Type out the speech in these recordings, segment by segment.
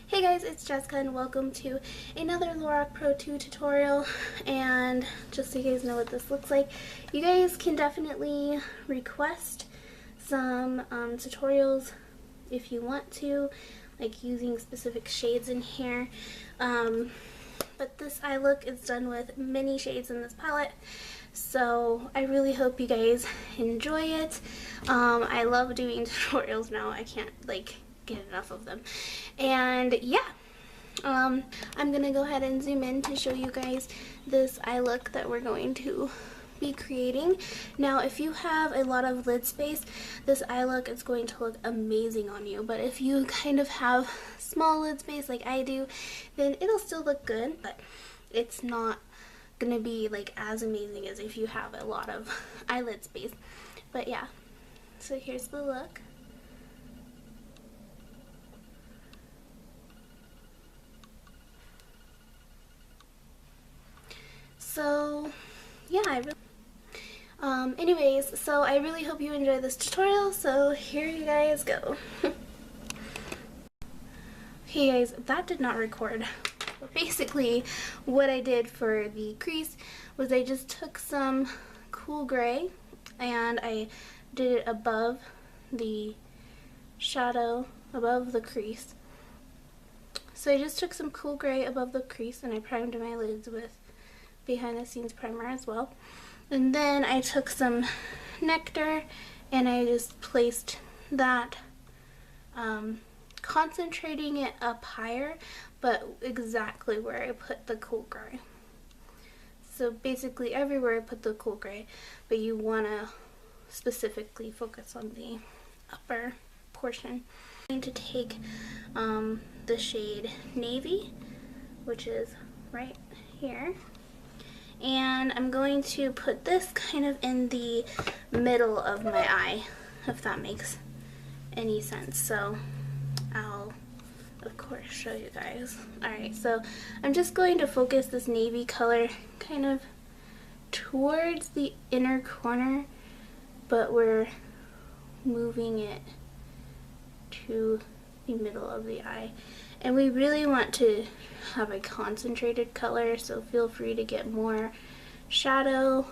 Hey guys, it's Jessica and welcome to another Lorac Pro 2 tutorial. And just so you guys know what this looks like, you guys can definitely request some tutorials if you want to, like using specific shades in here. But this eye look is done with many shades in this palette, so I really hope you guys enjoy it. I love doing tutorials now. I can't get enough of them. And yeah, I'm gonna go ahead and zoom in to show you guys this eye look that we're going to be creating. Now if you have a lot of lid space, this eye look is going to look amazing on you, but if you kind of have small lid space like I do, then it'll still look good, but it's not gonna be like as amazing as if you have a lot of eyelid space. But yeah, so here's the look. So yeah, anyways, so I really hope you enjoy this tutorial, so here you guys go. Okay guys, that did not record. But basically what I did for the crease was I just took some cool gray and I did it above the shadow, above the crease. So I just took some cool gray above the crease and I primed my lids with behind the scenes primer as well. And then I took some nectar and I just placed that, concentrating it up higher, but exactly where I put the cool gray. So basically everywhere I put the cool gray, but you want to specifically focus on the upper portion. I'm going to take the shade Navy, which is right here, and I'm going to put this kind of in the middle of my eye, if that makes any sense. So I'll of course show you guys. Alright, so I'm just going to focus this navy color kind of towards the inner corner, but we're moving it to the middle of the eye. And we really want to have a concentrated color, so feel free to get more shadow.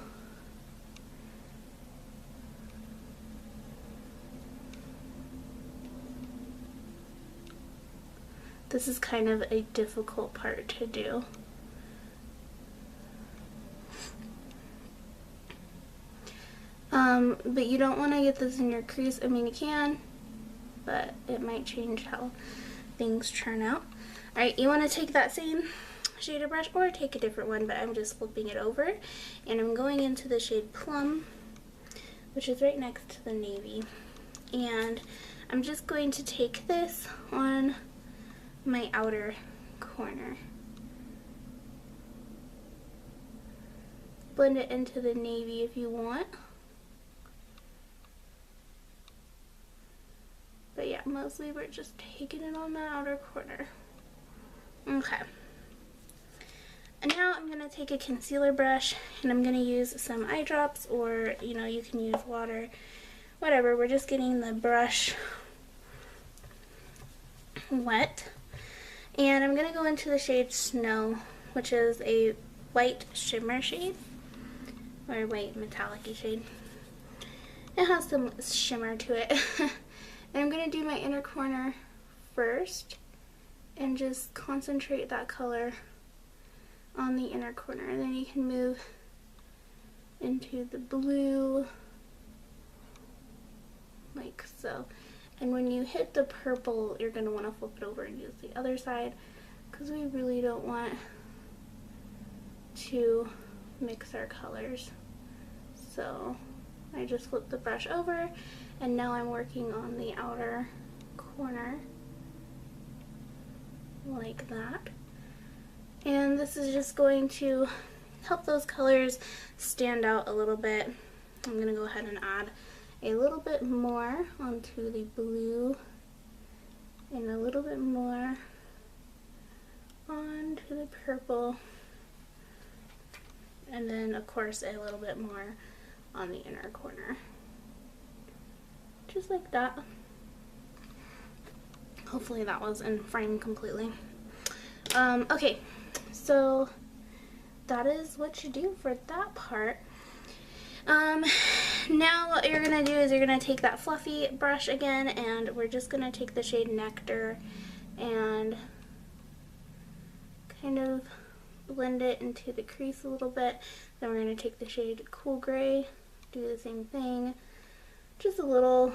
This is kind of a difficult part to do. But you don't want to get this in your crease. I mean, you can, but it might change how things turn out. Alright, you want to take that same shade of brush or take a different one, but I'm just flipping it over and I'm going into the shade Plum, which is right next to the navy, and I'm just going to take this on my outer corner, blend it into the navy if you want, but yeah, mostly we're just taking it on the outer corner. Okay, and now I'm going to take a concealer brush and I'm going to use some eye drops, or you can use water, whatever. We're just getting the brush wet, and I'm going to go into the shade Snow, which is a white shimmer shade, or white metallic-y shade. It has some shimmer to it. And I'm going to do my inner corner first and just concentrate that color on the inner corner, and then you can move into the blue like so. And when you hit the purple, you're going to want to flip it over and use the other side, because we really don't want to mix our colors. So I just flipped the brush over and now I'm working on the outer corner like that. And this is just going to help those colors stand out a little bit. I'm going to go ahead and add a little bit more onto the blue and a little bit more onto the purple, and then of course a little bit more on the inner corner, just like that. Hopefully that was in frame completely. Okay, so that is what you do for that part. Now what you're going to do is you're going to take that fluffy brush again, and we're just going to take the shade Nectar and kind of blend it into the crease a little bit. Then we're going to take the shade Cool Gray, do the same thing, just a little.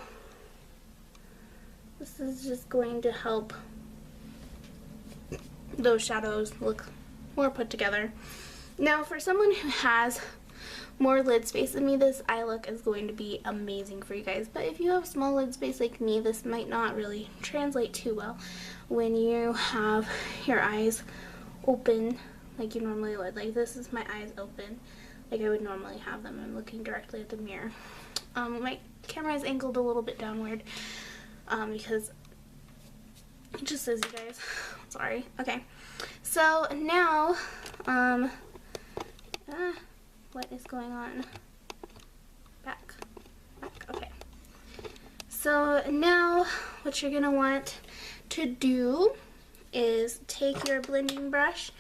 This is just going to help those shadows look more put together. Now for someone who has more lid space than me, this eye look is going to be amazing for you guys. But if you have small lid space like me, this might not really translate too well when you have your eyes open like you normally would. Like this is my eyes open like I would normally have them. I'm looking directly at the mirror. My camera is angled a little bit downward because it just is, you guys. Sorry. Okay. So now, what is going on? Back. Okay. So now what you're going to want to do is take your blending brush,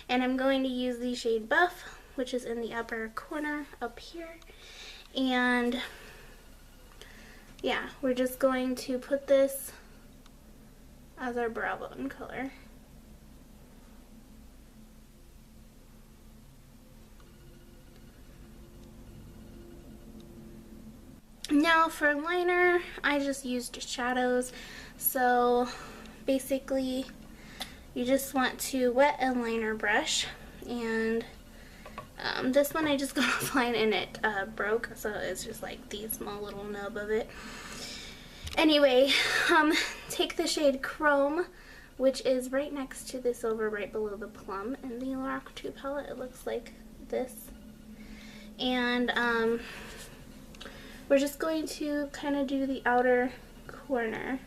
and I'm going to use the shade Buff, which is in the upper corner up here. And yeah, we're just going to put this as our brow bone color. Now for liner, I just used shadows. So basically you just want to wet a liner brush, and this one I just got offline and it broke, so it's just like the small little nub of it. Anyway, take the shade Chrome, which is right next to the silver, right below the Plum in the Lorac 2 palette. It looks like this. And we're just going to kind of do the outer corner.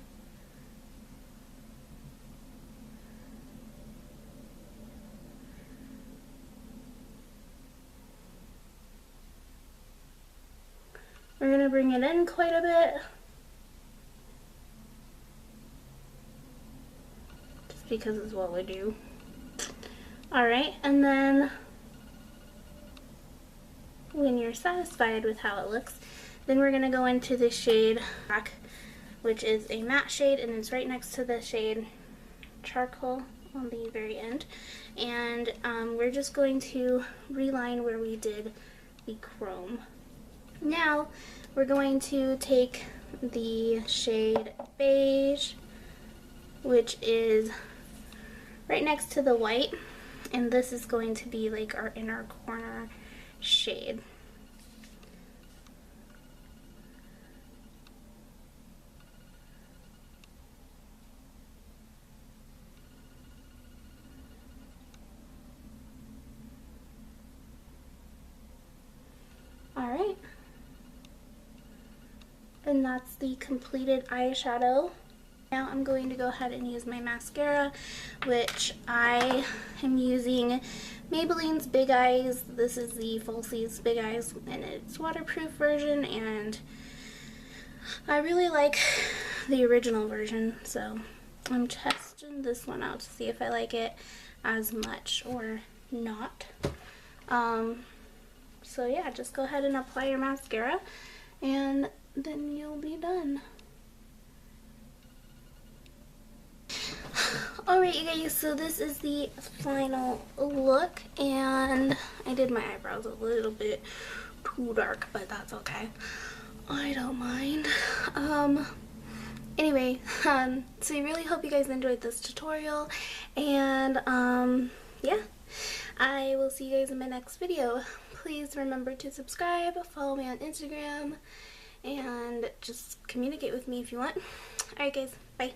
We're going to bring it in quite a bit, just because it's what we do. Alright, and then when you're satisfied with how it looks, then we're going to go into the shade Lorac, which is a matte shade, and it's right next to the shade Charcoal on the very end. And we're just going to reline where we did the Chrome. Now we're going to take the shade Beige, which is right next to the white, and this is going to be like our inner corner shade. Alright. And that's the completed eyeshadow. Now I'm going to go ahead and use my mascara, which I am using Maybelline's Big Eyes. This is the Falsies Big Eyes, and it's waterproof version, and I really like the original version, so I'm testing this one out to see if I like it as much or not. So yeah, just go ahead and apply your mascara, and then you'll be done. Alright you guys, so this is the final look, and I did my eyebrows a little bit too dark, but that's okay. I don't mind. Anyway, so I really hope you guys enjoyed this tutorial, and yeah, I will see you guys in my next video. Please remember to subscribe, follow me on Instagram, and just communicate with me if you want. Alright guys, bye.